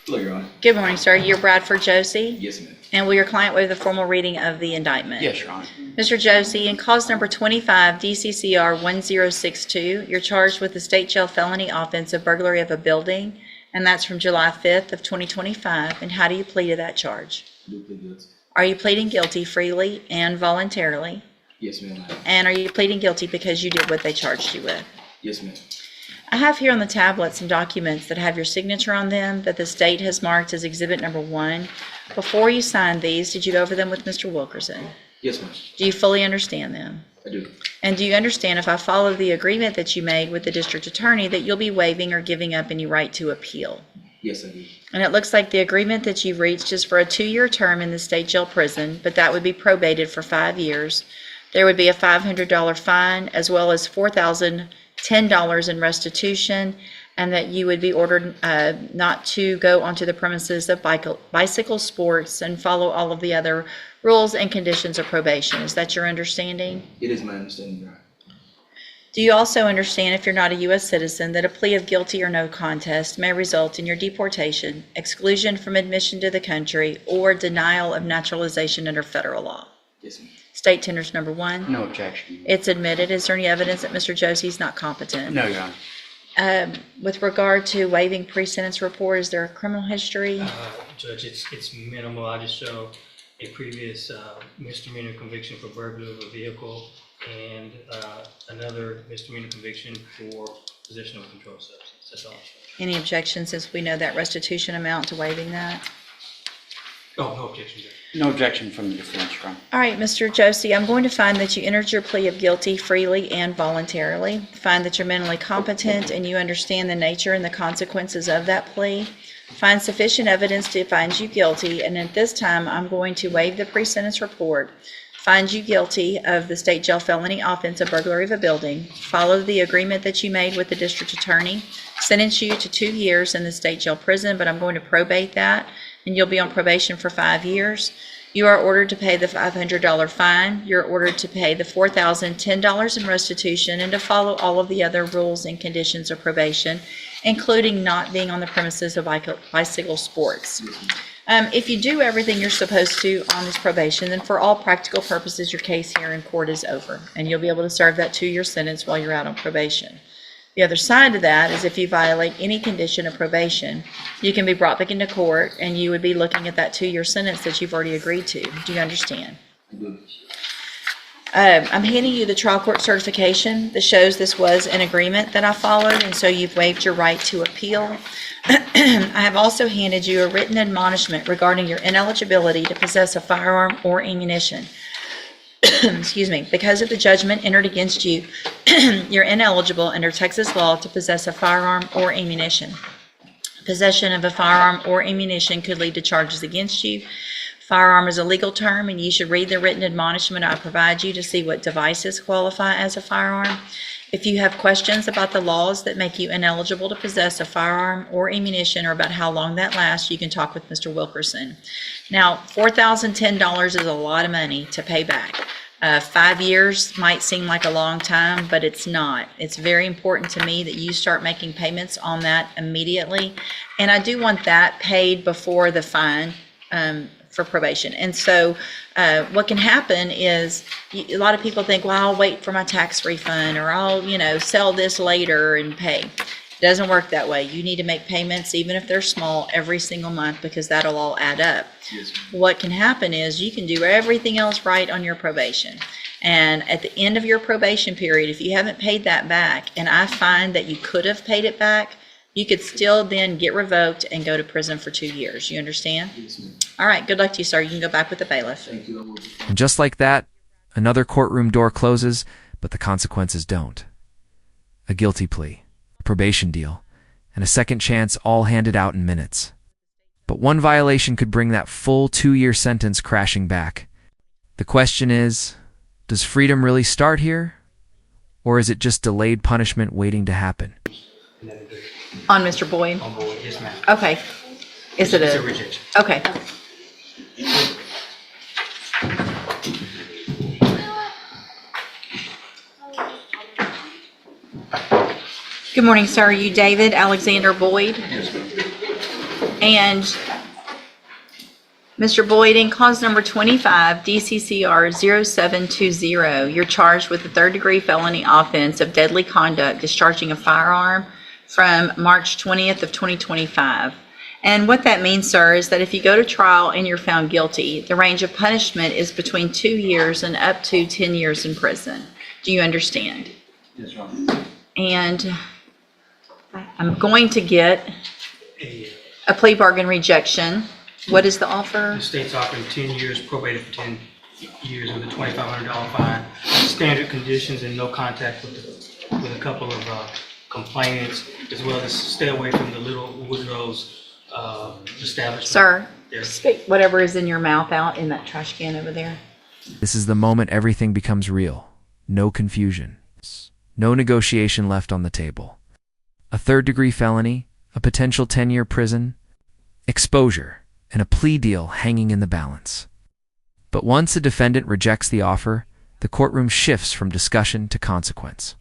Hello, Your Honor. Good morning, sir. You're Bradford Josie? Yes, ma'am. And will your client waive the formal reading of the indictment? Yes, Your Honor. Mr. Josie, in cause number 25 DCCR 1062, you're charged with the state jail felony offense of burglary of a building, and that's from July 5th of 2025. And how do you plead to that charge? I do plead guilty. Are you pleading guilty freely and voluntarily? Yes, ma'am. And are you pleading guilty because you did what they charged you with? Yes, ma'am. I have here on the tablet some documents that have your signature on them that the state has marked as exhibit number 1. Before you signed these, did you go over them with Mr. Wilkerson? Yes, ma'am. Do you fully understand them? I do. And do you understand, if I follow the agreement that you made with the district attorney, that you'll be waiving or giving up any right to appeal? Yes, I do. And it looks like the agreement that you've reached is for a 2-year term in the state jail prison, but that would be probated for 5 years. There would be a $500 fine as well as $4,010 in restitution, and that you would be ordered not to go onto the premises of bicycle sports and follow all of the other rules and conditions of probation. Is that your understanding? It is my understanding, Your Honor. Do you also understand, if you're not a U.S. citizen, that a plea of guilty or no contest may result in your deportation, exclusion from admission to the country, or denial of naturalization under federal law? Yes, ma'am. State tenders number 1. No objection. It's admitted. Is there any evidence that Mr. Josie's not competent? No, Your Honor. With regard to waiving pre-sentence report, is there a criminal history? Judge, it's minimal. I just show a previous misdemeanor conviction for burglary of a vehicle and another misdemeanor conviction for possession of a controlled substance. That's all I show. Any objections, since we know that restitution amount, to waiving that? Oh, no objection, Judge. No objection from the defense, Your Honor. All right, Mr. Josie, I'm going to find that you entered your plea of guilty freely and voluntarily. Find that you're mentally competent and you understand the nature and the consequences of that plea. Find sufficient evidence to find you guilty, and at this time, I'm going to waive the pre-sentence report, find you guilty of the state jail felony offense of burglary of a building, follow the agreement that you made with the district attorney, sentence you to 2 years in the state jail prison, but I'm going to probate that, and you'll be on probation for 5 years. You are ordered to pay the $500 fine. You're ordered to pay the $4,010 in restitution and to follow all of the other rules and conditions of probation, including not being on the premises of bicycle sports. If you do everything you're supposed to on this probation, then for all practical purposes, your case here in court is over, and you'll be able to serve that 2-year sentence while you're out on probation. The other side of that is, if you violate any condition of probation, you can be brought back into court and you would be looking at that 2-year sentence that you've already agreed to. Do you understand? I do. I'm handing you the trial court certification that shows this was an agreement that I followed, and so you've waived your right to appeal. I have also handed you a written admonishment regarding your ineligibility to possess a firearm or ammunition. Excuse me. Because of the judgment entered against you, you're ineligible under Texas law to possess a firearm or ammunition. Possession of a firearm or ammunition could lead to charges against you. Firearm is a legal term, and you should read the written admonishment I provide you to see what devices qualify as a firearm. If you have questions about the laws that make you ineligible to possess a firearm or ammunition, or about how long that lasts, you can talk with Mr. Wilkerson. Now, $4,010 is a lot of money to pay back. 5 years might seem like a long time, but it's not. It's very important to me that you start making payments on that immediately. And I do want that paid before the fine for probation. And so what can happen is, a lot of people think, well, I'll wait for my tax refund, or I'll, sell this later and pay. It doesn't work that way. You need to make payments, even if they're small, every single month, because that'll all add up. Yes, What can happen is, you can do everything else right on your probation, and at the end of your probation period, if you haven't paid that back, and I find that you could have paid it back, you could still then get revoked and go to prison for 2 years. You understand? yes, ma'am. All right, good luck to you, sir. You can go back with the bailiff. Thank you. I will. And just like that, another courtroom door closes, but the consequences don't. A guilty plea, a probation deal, and a second chance all handed out in minutes. But one violation could bring that full 2-year sentence crashing back. The question is, does freedom really start here? Or is it just delayed punishment waiting to happen? On Mr. Boyd? On board, yes, ma'am. Okay. Is it It's a a? rejection. Okay. Good morning, sir. Are you David Alexander Boyd? Yes, ma'am. And Mr. Boyd, in cause number 25, DCCR 0720, you're charged with a third-degree felony offense of deadly conduct, discharging a firearm from March 20th of 2025. And what that means, sir, is that if you go to trial and you're found guilty, the range of punishment is between 2 years and up to 10 years in prison. Do you understand? Yes, Your Honor. And I'm going to get A, a plea bargain rejection. What is the offer? The state's offering 10 years, probated for 10 years with a $2,500 fine, standard conditions and no contact with a couple of complainants, as well as stay away from the Little Woodrow's establishment. Sir, Yes. spit whatever is in your mouth out in that trash can over there. This is the moment everything becomes real. No confusion. No negotiation left on the table. A third-degree felony, a potential 10-year prison, exposure, and a plea deal hanging in the balance. But once a defendant rejects the offer, the courtroom shifts from discussion to consequence.